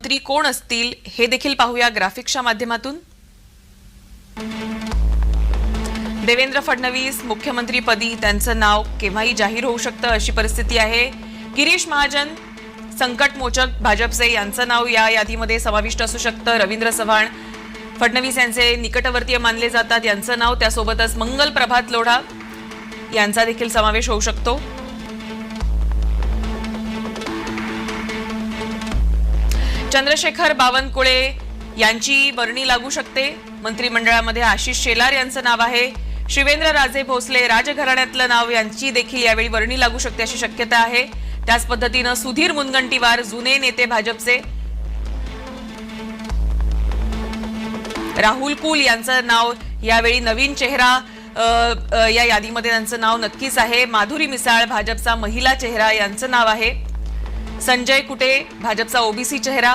मंत्री कोण असतील हे देखील पाहूया ग्राफिक्सच्या माध्यमातून। देवेंद्र फडणवीस मुख्यमंत्रीपदी त्यांचं नाव केव्हाही जाहीर होऊ शकतं अशी परिस्थिती आहे। गिरीश महाजन संकटमोचक भाजपचे यांचं नाव या यादीमध्ये समाविष्ट असू शकतं। रवींद्र चव्हाण फडणवीस यांचे निकटवर्तीय मानले जातात, यांचं नाव, त्यासोबतच मंगल प्रभात लोढा यांचा देखील समावेश होऊ शकतो। चंद्रशेखर बावनकुळे यांची वर्णी लागू शकते। मंत्रिमंडळामध्ये आशिष शेलार यांचं नाव आहे। शिवेंद्रराजे भोसले राजघराण्यातलं नाव, यांची देखील यावेळी वर्णी लागू शकते अशी शक्यता आहे। त्याच पद्धतीने सुधीर मुनगंटीवार जुने नेते भाजपचे, राहुल कुल यांचं नाव यावेळी नवीन चेहरा या यादीमध्ये त्यांचं नाव नक्कीच आहे। माधुरी मिसाळ भाजपचा महिला चेहरा यांचं नाव आहे। संजय कुटे भाजपचा ओबीसी चेहरा,